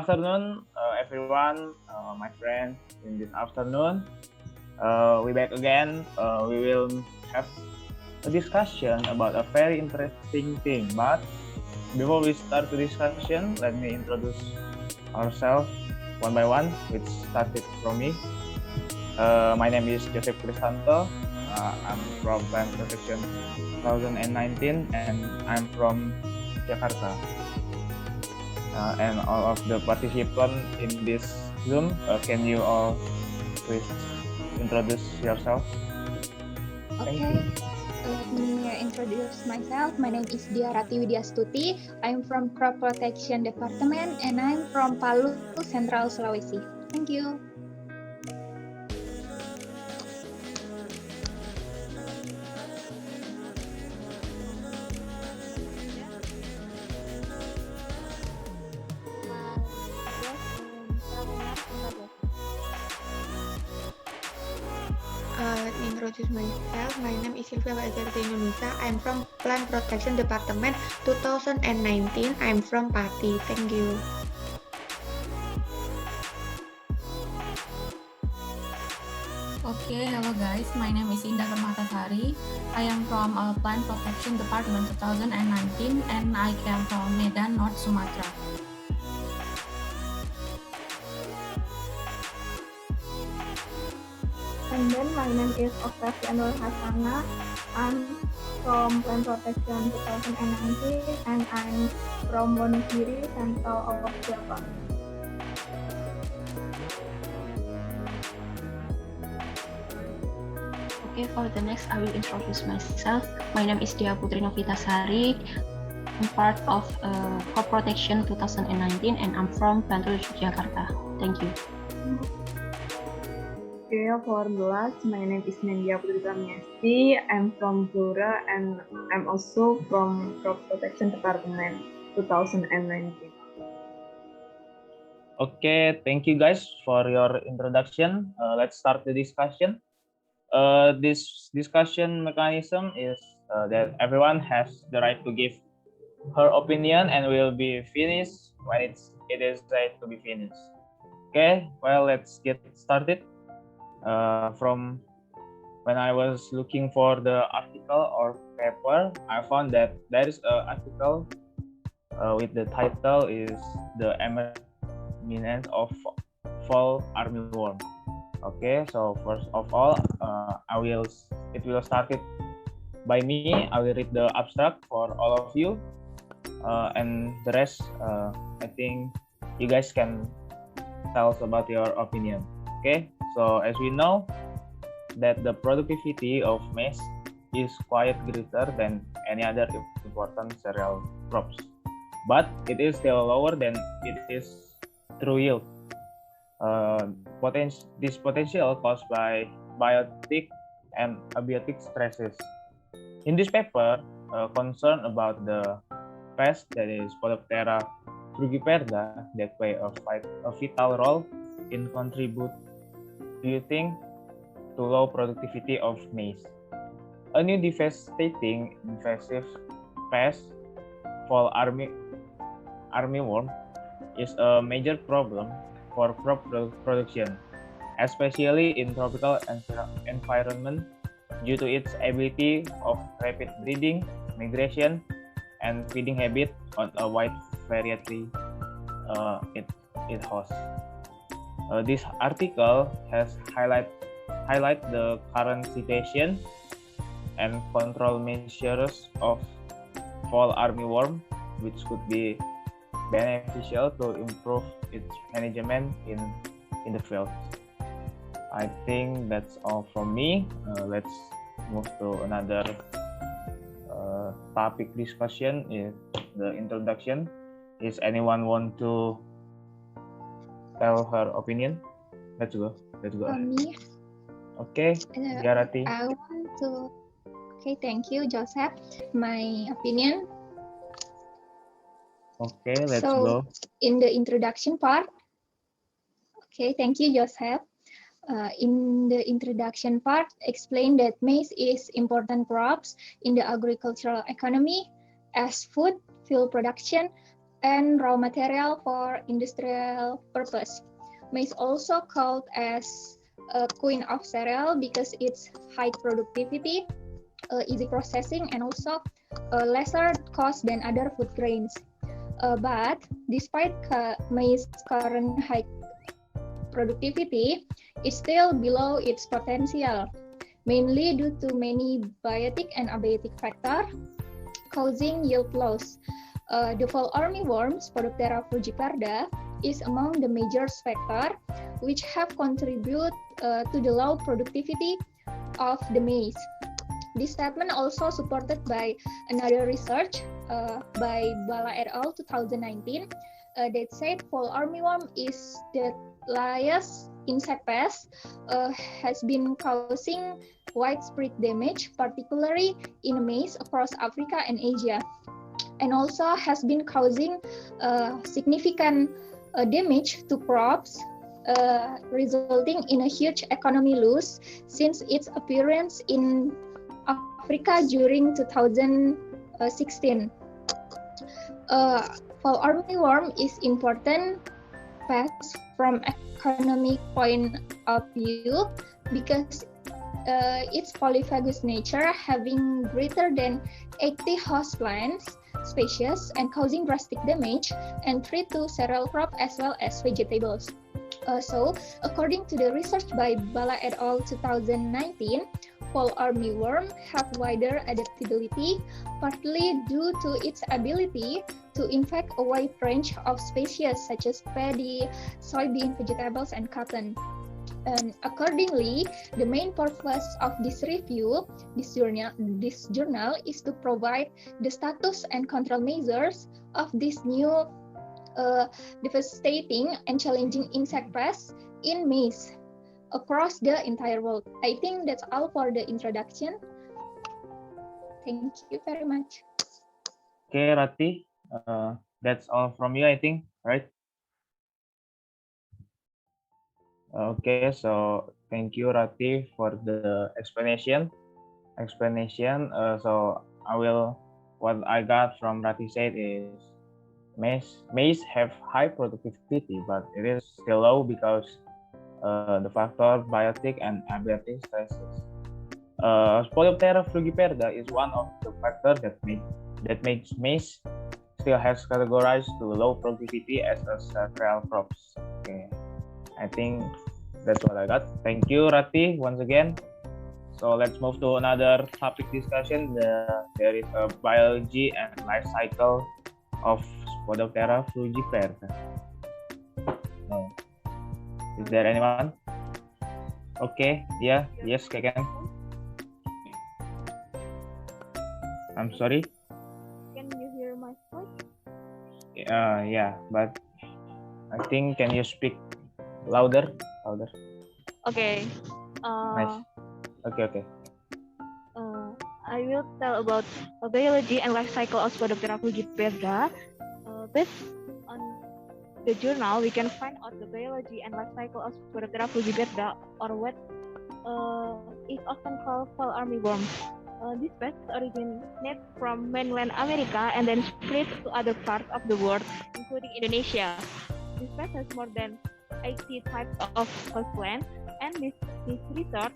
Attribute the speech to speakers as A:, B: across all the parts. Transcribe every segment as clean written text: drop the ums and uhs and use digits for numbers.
A: afternoon, everyone, my friends. In this afternoon, we back again. We will have a discussion about a very interesting thing. But before we start the discussion, let me introduce ourselves one by one, which started from me. My name is Joseph Kristanto. I'm from Plant Protection 2019, and I'm from Jakarta. And all of the participants in this Zoom, can you all please introduce yourself?
B: Okay, let me introduce myself. My name is Diarati Widyastuti. I'm from Crop Protection Department and I'm from Palu, Central Sulawesi. Thank you.
C: Let me introduce myself. My name is Sylvia Wajarti Indonesia. I'm from Plant Protection Department 2019. I'm from Pati. Thank you.
D: Okay, hello guys. My name is Indah Permatasari. I am from Plant Protection Department 2019 and I came from Medan, North Sumatra.
E: And then my name is Octavia Nur Hasana. I'm from Plant Protection 2019 and I'm from Wonogiri, Central of Java.
F: Okay, for the next I will introduce myself. My name is Dia Putri Novitasari. I'm part of Crop Protection 2019 and I'm from Bantul, Jakarta. Thank you.
E: Okay, for the last, my name is Nendia Putri Tamiasti. I'm from Blora and I'm also from Crop Protection Department 2019.
A: Okay, thank you guys for your introduction. Let's start the discussion. This discussion mechanism is that everyone has the right to give her opinion and will be finished when it is right to be finished. Okay, well, let's get started. From when I was looking for the article or paper, I found that there is an article with the title is The Emergence of Fall Armyworm. Okay, so first of all, it will start it by me. I will read the abstract for all of you, and the rest, I think you guys can tell us about your opinion. Okay, so as we know that the productivity of maize is quite greater than any other important cereal crops, but it is still lower than it is true yield. This potential caused by biotic and abiotic stresses. In this paper, concern about the pest that is Polyptera frugiperda that play a vital role in contributing to low productivity of maize. A new devastating invasive pest, fall armyworm, is a major problem for crop production, especially in tropical environment due to its ability of rapid breeding, migration, and feeding habit on a wide variety it hosts. This article has highlight the current situation and control measures of fall armyworm, which could be beneficial to improve its management in the field. I think that's all from me. Let's move to another topic discussion. Is the introduction. Is anyone want to tell her opinion? Let's go.
B: Me.
A: Okay, Diarati.
B: I want to. Okay, thank you, Joseph. My opinion.
A: Okay, let's go.
B: In the introduction part. Okay, thank you, Joseph. In the introduction part, explain that maize is important crops in the agricultural economy as food, fuel production, and raw material for industrial purpose. Maize also called as a queen of cereal because its high productivity, easy processing, and also lesser cost than other food grains. But despite maize's current high productivity, it's still below its potential, mainly due to many biotic and abiotic factors causing yield loss. The fall armyworm, Spodoptera frugiperda, is among the major factors which have contributed to the low productivity of the maize. This statement also supported by another research by Bala et al. 2019 that said fall armyworm is the largest insect pest has been causing widespread damage, particularly in maize across Africa and Asia, and also has been causing significant damage to crops, resulting in a huge economy loss since its appearance in Africa during 2016. Fall armyworm is important pest from economic point of view because its polyphagous nature, having greater than 80 host plants species and causing drastic damage and threat to cereal crop as well as vegetables. So, according to the research by Bala et al. 2019, fall armyworm have wider adaptability, partly due to its ability to infect a wide range of species such as paddy, soybean, vegetables, and cotton. And accordingly, the main purpose of this review, this journal is to provide the status and control measures of this new devastating and challenging insect pest in maize across the entire world. I think that's all for the introduction. Thank you very much.
A: Okay, Rati, that's all from you, I think, right? Okay, so thank you, Rati, for the explanation. So what I got from Rati said is maize have high productivity, but it is still low because the factor biotic and abiotic stresses. Spodoptera frugiperda is one of the factors that makes maize still has categorized to low productivity as a cereal crops. Okay, I think that's what I got. Thank you, Rati, once again. So let's move to another topic discussion. There is a biology and life cycle of Spodoptera frugiperda. Is there anyone? Okay, yeah, yes, Keken. I'm sorry.
E: Can you hear my voice?
A: Yeah, but I think can you speak louder?
E: Okay.
A: Nice. Okay.
E: I will tell about biology and life cycle of Spodoptera frugiperda. Based on the journal, we can find out the biology and life cycle of Spodoptera frugiperda, or what is often called fall armyworm. This pest originates from mainland America and then spread to other parts of the world, including Indonesia. This pest has more than 80 types of host plants, and this research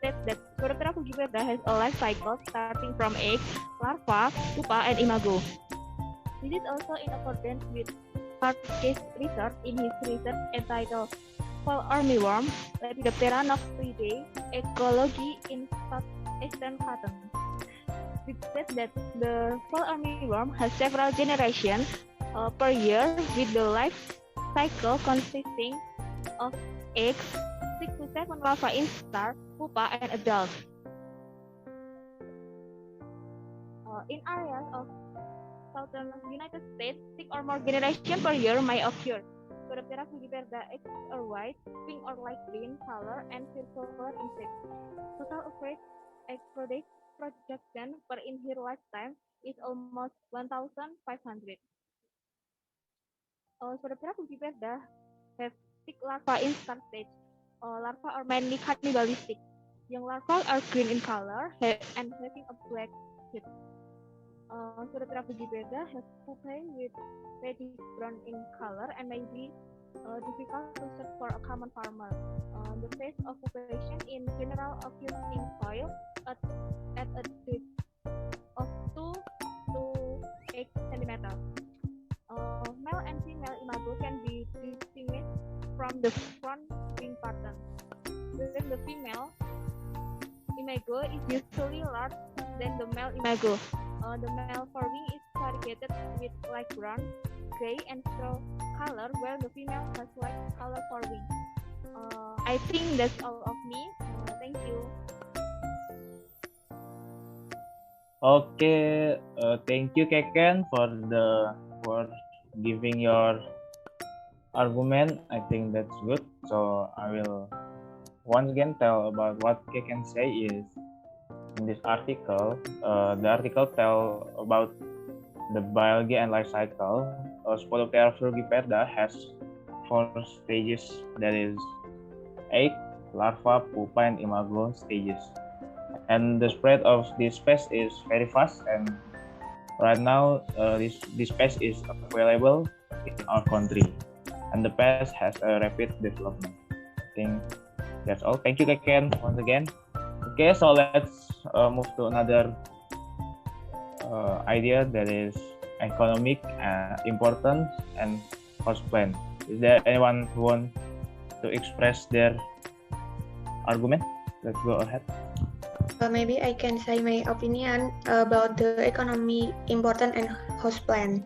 E: states that Spodoptera frugiperda has a life cycle starting from eggs, larva, pupa, and imago. This is also in accordance with Hartke's research in his research entitled Fall Armyworm, Lepidoptera noctuidae, Ecology in Southeastern Cotton. It says that the fall armyworm has several generations per year, with the life cycle consisting of eggs, 6 to 7 larvae instar, pupa, and adults. In areas of southern United States, 6 or more generations per year may occur. Spodoptera frugiperda eggs are white, pink or light green color, and circular in shape. Total average egg production per in her lifetime is almost 1,500. Spodoptera frugiperda have 6 larvae in start stage. Larvae are mainly cannibalistic. Young larvae are green in color and having a black head. Spodoptera frugiperda has pupae with reddish brown in color and may be difficult to search for a common farmer. The phase of pupation in general occurs in soil at a depth of 2 to 8 centimeters. Male and female imago can be distinguished from the front wing pattern. When the female imago is usually larger than the male imago. The male forewing is variegated with light brown, gray, and straw color, while the female has light color forewing. I think that's all of me. Thank you.
A: Okay, thank you Keken for giving your argument. I think that's good. So I will once again tell about what Keken say is in this article. The article tell about the biology and life cycle. Spodoptera frugiperda has 4 stages, that is egg, larva, pupa, and imago stages. And the spread of this pest is very fast, and right now this pest is available in our country, and the pest has a rapid development. I think that's all. Thank you Keken once again. Okay, so let's move to another idea, that is economic importance and cost plan. Is there anyone who want to express their argument? Let's go ahead.
C: Maybe I can say my opinion about the economy important and host plan.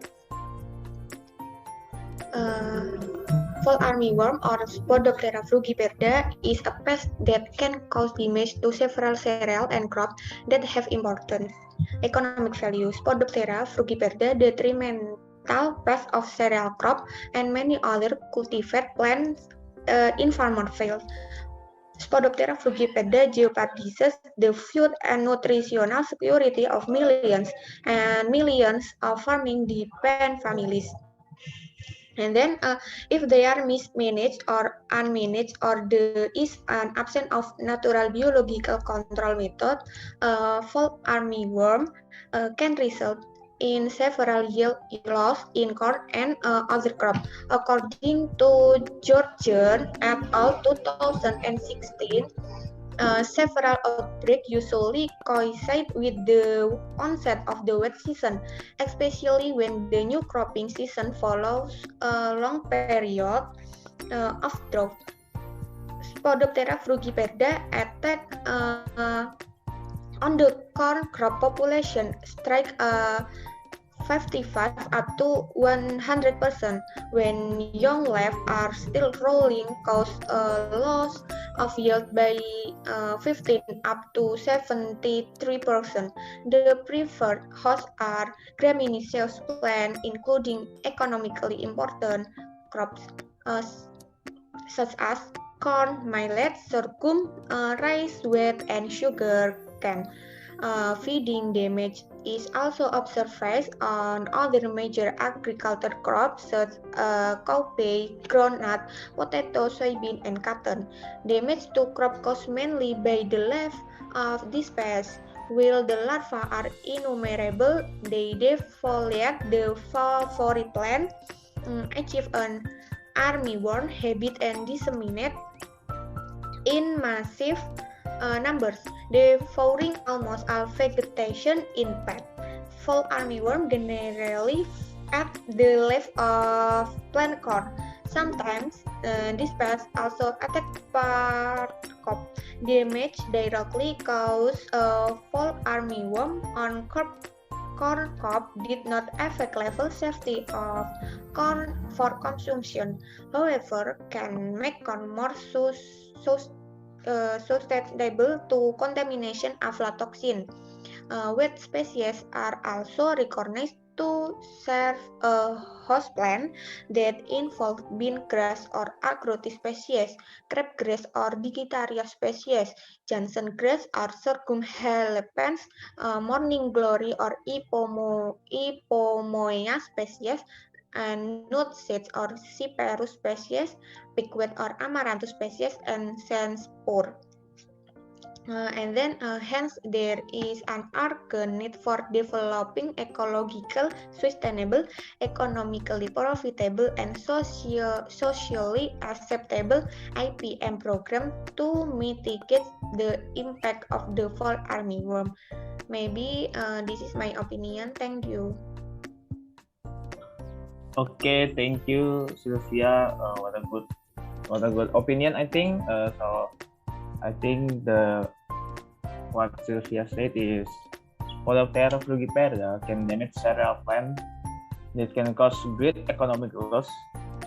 C: Fall armyworm or Spodoptera frugiperda is a pest that can cause damage to several cereal and crops that have important economic value. Spodoptera frugiperda, the detrimental pest of cereal crop and many other cultivated plants in farmer fields. Spodoptera frugiperda jeopardizes the food and nutritional security of millions and millions of farming dependent families. And then if they are mismanaged or unmanaged, or there is an absence of natural biological control method, fall armyworm can result in several yield loss in corn and other crops. According to Georgian et al. 2016, several outbreaks usually coincide with the onset of the wet season, especially when the new cropping season follows a long period of drought. Spodoptera frugiperda attack on the corn crop population strike 55 up to 100% when young leaves are still rolling, cause a loss of yield by 15 up to 73%. The preferred hosts are gramineous plants, including economically important crops such as corn, millet, sorghum, rice, wheat, and sugar cane. Feeding damage is also observed on other major agricultural crops such as cowpea, groundnut, potato, soybean, and cotton. Damage to crop caused mainly by the leaf of this pest. While the larvae are innumerable, they defoliate the flowering plant, achieve an armyworm habit, and disseminate in massive numbers, devouring almost all vegetation in plant. Fall armyworm generally at the leaf of plant corn. Sometimes this pest also attack part crop. Damage directly caused fall armyworm on corn crop did not affect level safety of corn for consumption. However, can make corn more susceptible to contamination aflatoxin. Wet species are also recognized to serve a host plant that involve bean grass or agroti species, crabgrass or digitaria species, Jansen grass or sorghum halepens, morning glory or Ipomoea species, and nutseeds or Cyperus species, pigweed or Amaranthus species, and sandspore. Hence there is an urgent need for developing ecological, sustainable, economically profitable, and socially acceptable IPM program to mitigate the impact of the fall armyworm. Maybe this is my opinion. Thank you.
A: Okay, thank you, Sylvia. What a good opinion. I think so. I think what Sylvia said is Polyptera frugiperda can damage cereal plant that can cause great economic loss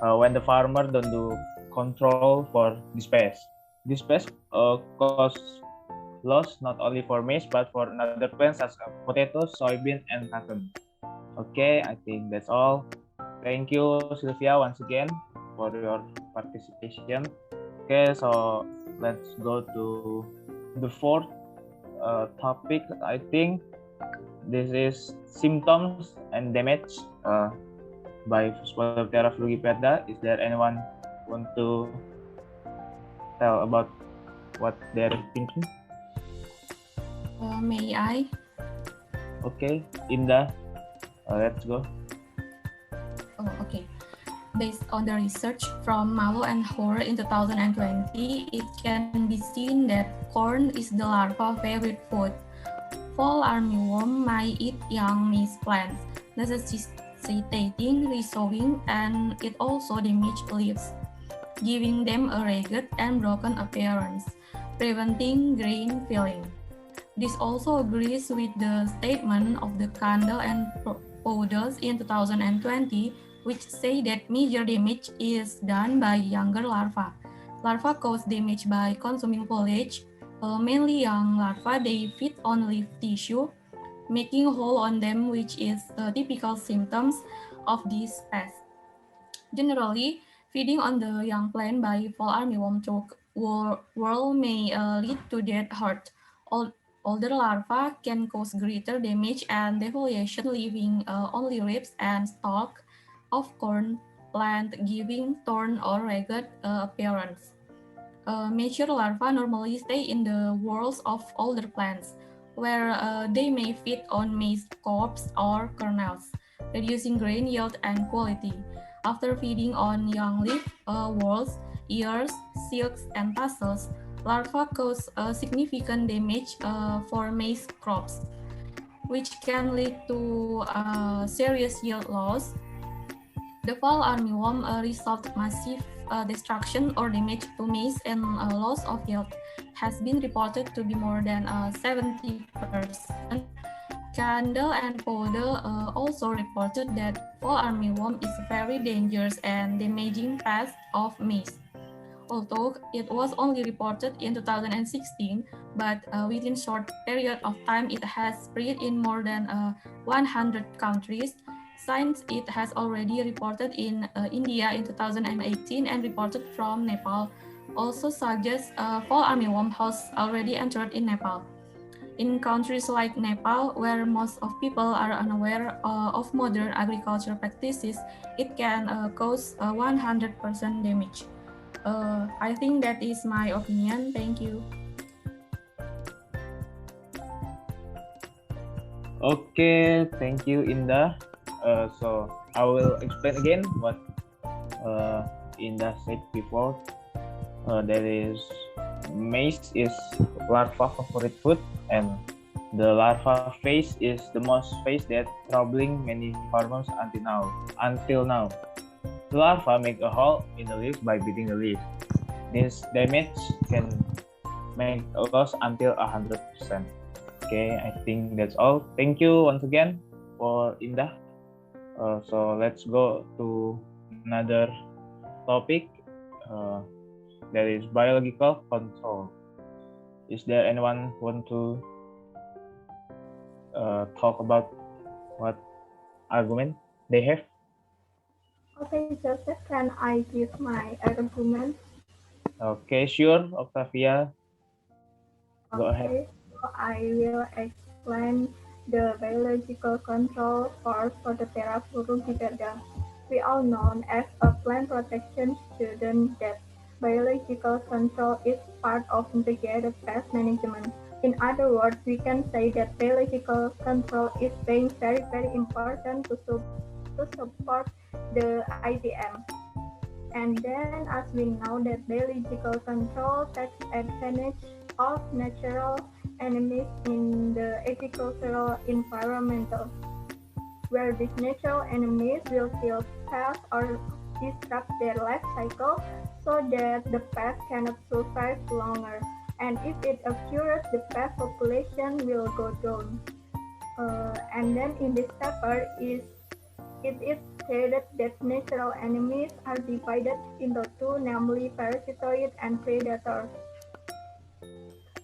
A: when the farmer don't do control for this pest. This pest cause loss not only for maize but for other plants such as potatoes, soybean, and cotton. Okay, I think that's all. Thank you, Sylvia, once again for your participation. Okay, so let's go to the fourth topic. I think this is symptoms and damage by Polyptera frugiperda. Is there anyone want to tell about what they're thinking?
D: May I?
A: Okay, Indah, let's go.
D: Oh, okay. Based on the research from Malo and Hoare in 2020, it can be seen that corn is the larva favorite food. Fall armyworm might eat young maize plants, necessitating resowing, and it also damages leaves, giving them a ragged and broken appearance, preventing grain filling. This also agrees with the statement of the Kandel and Podels in 2020, which say that major damage is done by younger larvae. Larvae cause damage by consuming foliage, mainly young larvae. They feed on leaf tissue, making a hole on them, which is typical symptoms of this pest. Generally, feeding on the young plant by fall armyworm choke whirl may lead to dead hurt. Older larvae can cause greater damage and defoliation, leaving only ribs and stalk of corn plant, giving torn or ragged appearance. Mature larvae normally stay in the whorls of older plants, where they may feed on maize cobs or kernels, reducing grain yield and quality. After feeding on young leaf whorls, ears, silks, and tassels, larvae cause significant damage for maize crops, which can lead to serious yield loss. The fall armyworm result massive destruction or damage to maize and loss of yield has been reported to be more than 70%. Kandel and Podel also reported that fall armyworm is a very dangerous and damaging pest of maize. Although it was only reported in 2016, but within short period of time it has spread in more than 100 countries. Since it has already reported in India in 2018 and reported from Nepal, also suggests fall armyworm has already entered in Nepal. In countries like Nepal, where most of people are unaware of modern agriculture practices, it can cause 100% damage. I think that is my opinion. Thank you.
A: Okay, thank you, Indah. So I will explain again what Indah said before. That is, maize is larva favorite food, and the larva phase is the most phase that troubling many farmers until now. The larva make a hole in the leaf by beating the leaf. This damage can make a loss until 100%. Okay, I think that's all. Thank you once again for Indah. So let's go to another topic. That is biological control. Is there anyone want to talk about what argument they have?
E: Okay, Joseph, can I give my argument?
A: Okay, sure, Octavia. Go ahead.
E: So I will explain the biological control for Polyptera frugiperda. We all know as a plant protection student that
G: biological control is part of integrated pest management. In other words, we can say that biological control is being very, very important to support the IPM. And then, as we know that biological control takes advantage of natural enemies in the agricultural environmental, where these natural enemies will kill pests or disrupt their life cycle so that the pest cannot survive longer. And if it occurs, the pest population will go down. And then in this paper, it is stated that natural enemies are divided into two, namely parasitoid and predators.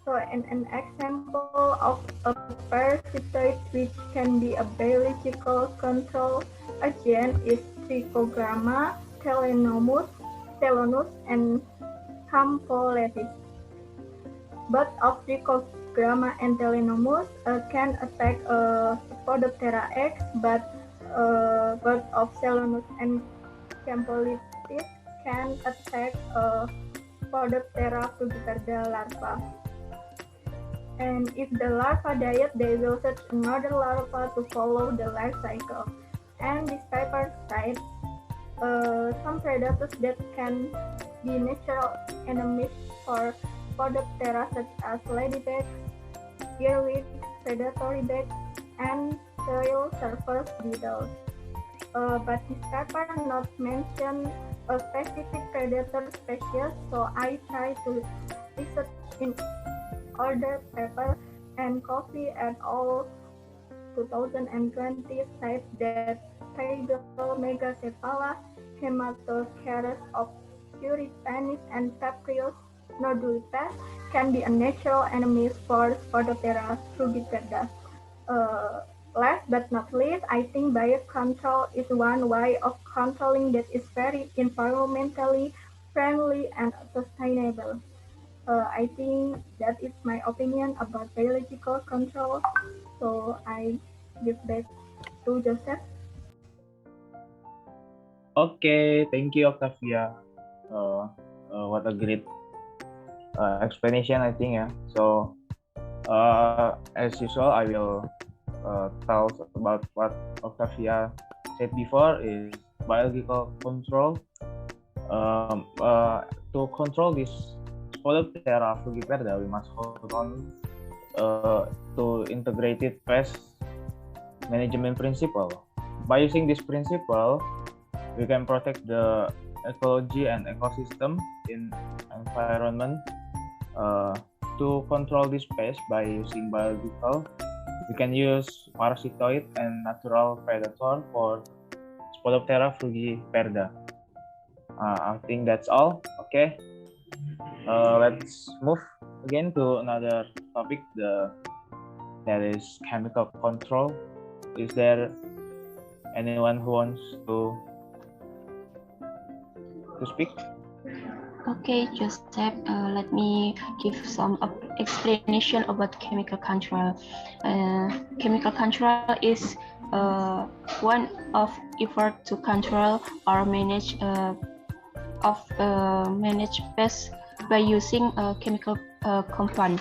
G: So an example of a parasitoid which can be a biological control agent is Trichogramma, Telenomus, and Campholetis. Both of Trichogramma and Telenomus can attack Spodoptera X, but both of Telenomus and Campholetis can attack Spodoptera frugiperda larva. And if the larva dies, they will search another larva to follow the life cycle. And this paper cites some predators that can be natural enemies for Spodoptera, such as ladybugs, earwigs, predatory bugs, and soil surface beetles. But this paper not mention a specific predator species, so I try to research in other paper, and Coffey et al. 2020 cites that Pagel megacephala, Hematoceras obscuripanis, and Paprius nodulitas can be a natural enemies for Spodoptera frugiperda. Last but not least, I think biocontrol is one way of controlling that is very environmentally friendly and sustainable. I think that is my opinion about biological control. So I give back to Joseph.
A: Okay, thank you, Octavia. What a great explanation, I think. Yeah. So, as usual, I will tell about what Octavia said before is biological control. To control this Spodoptera frugiperda, we must hold on to integrated pest management principle. By using this principle, we can protect the ecology and ecosystem in environment. To control this pest by using biological, we can use parasitoid and natural predator for Spodoptera frugiperda. I think that's all. Okay. Let's move again to another topic, that is chemical control. Is there anyone who wants to speak?
F: Okay, Joseph, let me give some explanation about chemical control. Chemical control is one of effort to control or manage pests by using a chemical compound.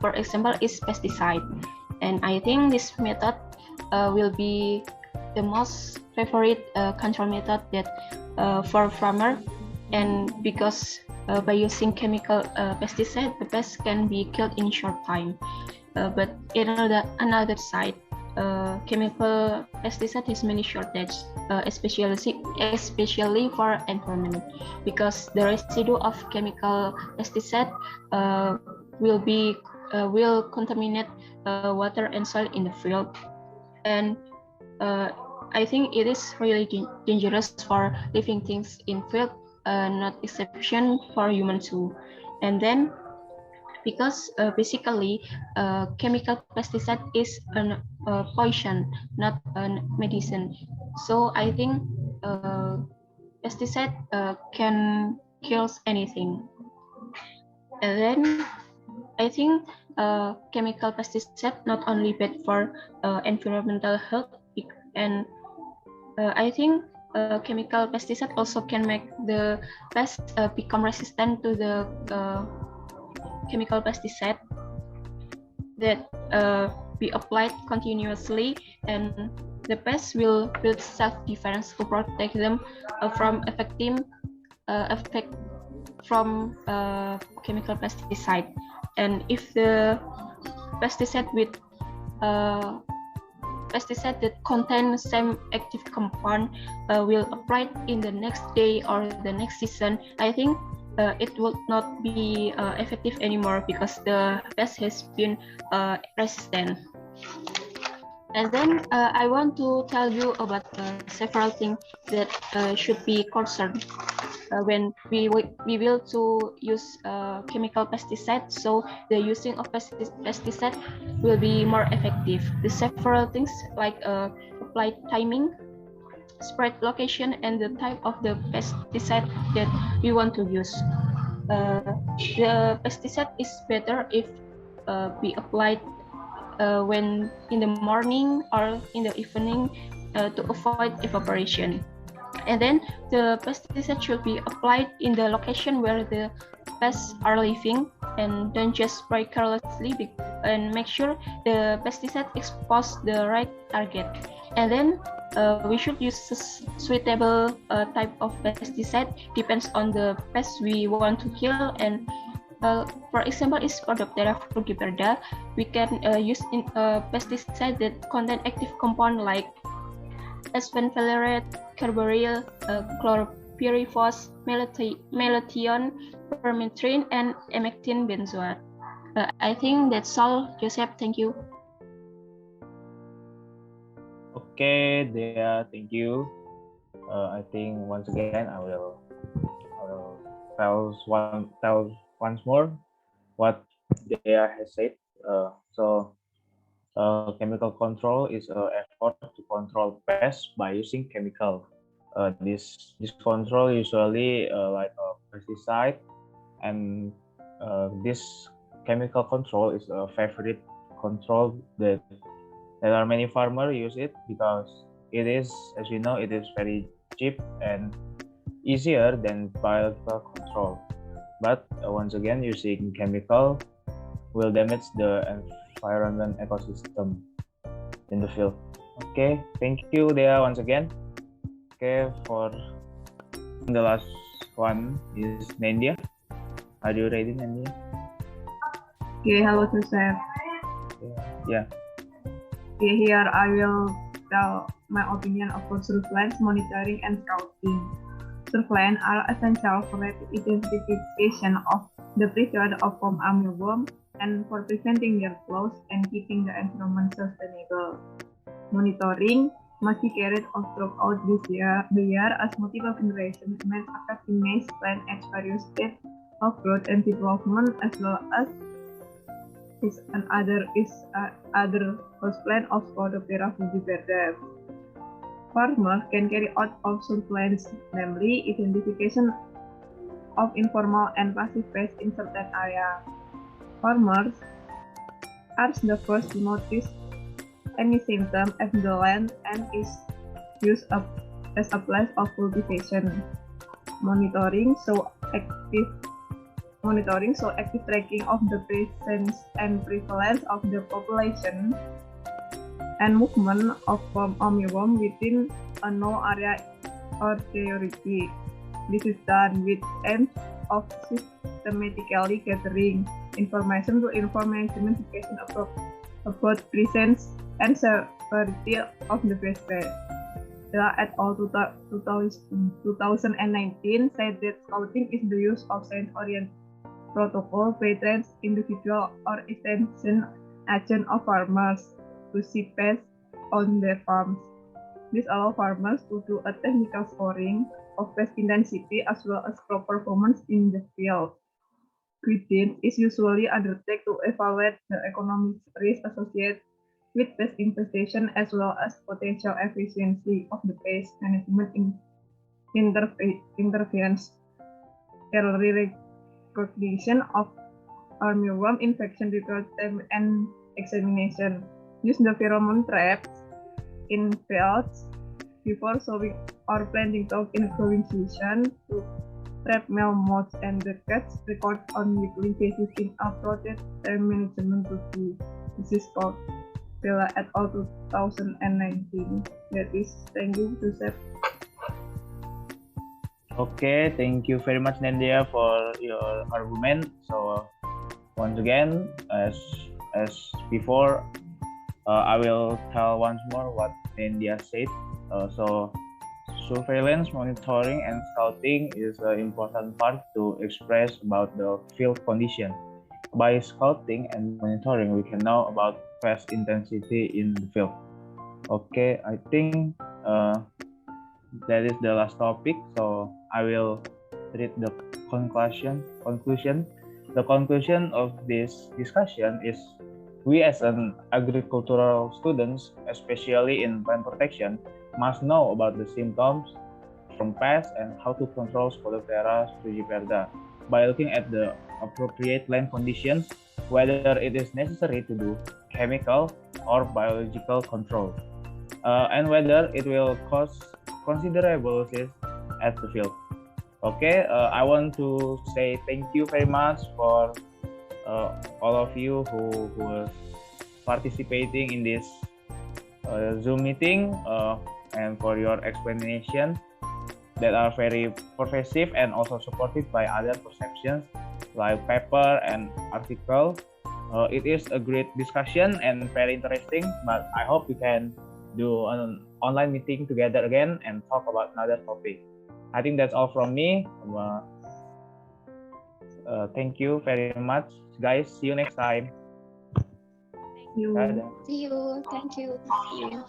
F: For example, is pesticide, and I think this method will be the most favorite control method that for farmer, and because by using chemical pesticide, the pests can be killed in short time. But in another side, chemical pesticide has many shortage, especially for environment, because the residue of chemical pesticide will contaminate water and soil in the field, and I think it is really dangerous for living things in field, not exception for human too. And then because basically chemical pesticide is a poison, not a medicine. So I think pesticide can kill anything. And then I think chemical pesticide not only bad for environmental health, and I think chemical pesticide also can make the pest become resistant to the chemical pesticide that be applied continuously, and the pest will build self-defense to protect them from effect from chemical pesticide. And if the pesticide with pesticide that contain same active compound will apply in the next day or the next season, I think it will not be effective anymore because the pest has been resistant. And then I want to tell you about several things that should be concerned when we will to use chemical pesticide, so the using of pesticide will be more effective. The several things like applied timing, spread location, and the type of the pesticide that we want to use. The pesticide is better if be applied when in the morning or in the evening to avoid evaporation. And then the pesticide should be applied in the location where the pests are living, and don't just spray carelessly, and make sure the pesticide expose the right target. And then we should use a suitable type of pesticide, depends on the pest we want to kill. And for example, is Spodoptera frugiperda, we can use in pesticide that contain active compound like esfenvalerate, carbaryl, chlorpyrifos, malathion, permethrin, and emectin benzoate. I think that's all, Joseph. Thank you.
A: Okay, Dea, thank you. I think once again I will tell once more what Dea has said. Chemical control is an effort to control pests by using chemical. This control usually like a pesticide, and this chemical control is a favorite control that there are many farmers use it because it is, as you know, it is very cheap and easier than biological control. But once again, using chemical will damage the environment ecosystem in the field. Okay, thank you, Dea, once again. Okay, for the last one is Nandia. Are you ready, Nandia?
H: Okay, hello, Joseph.
A: Yeah.
H: Okay, here I will tell my opinion about surveillance, monitoring, and scouting. Surveillance are essential for the identification of the predator of farm armyworm and for preventing their growth and keeping the environment sustainable. Monitoring must be carried out throughout the year as multiple generations may affecting maize plant at various stages of growth and development, as well as other host plant of Spodoptera frugiperda. Farmers can carry out surveillance, namely identification of informal and passive pests in certain areas. Farmers are the first to notice any symptom of the land and is used as a place of cultivation. Monitoring so active tracking of the presence and prevalence of the population and movement of farm armyworm within a known area or territory. This is done with aims of systematically gathering information to inform management about presence and severity of the pest. Della et al. 2019 said that scouting is the use of science-oriented protocol by trained individual or extension agent of farmers to see pests on their farms. This allows farmers to do a technical scoring of pest intensity as well as crop performance in the field. Gradient is usually undertaken to evaluate the economic risk associated with pest infestation as well as potential efficiency of the pest management interventions. Early recognition of armyworm infection detection and examination. Use the pheromone traps in fields before sowing or planting talk in growing season to trap male moths and the cats record on weekly basis in appropriate time management routine. This is called Bella et al. 2019. That is, thank you, Joseph.
A: Okay, thank you very much, Nandia, for your argument. So once again, as before, I will tell once more what Nandia said. So surveillance, monitoring, and scouting is an important part to express about the field condition. By scouting and monitoring, we can know about pest intensity in the field. Okay, I think that is the last topic. So I will read the conclusion. The conclusion of this discussion is we as an agricultural students, especially in plant protection, must know about the symptoms from pests and how to control Scotophthora frugiperda by looking at the appropriate land conditions, whether it is necessary to do chemical or biological control, and whether it will cause considerable losses at the field. Okay, I want to say thank you very much for all of you who were participating in this Zoom meeting and for your explanation that are very pervasive and also supported by other perceptions like paper and article. It is a great discussion and very interesting, but I hope we can do an online meeting together again and talk about another topic. I think that's all from me. Thank you very much, guys. See you next time.
H: Thank you.
A: Dadah.
B: See you. Thank you. See you.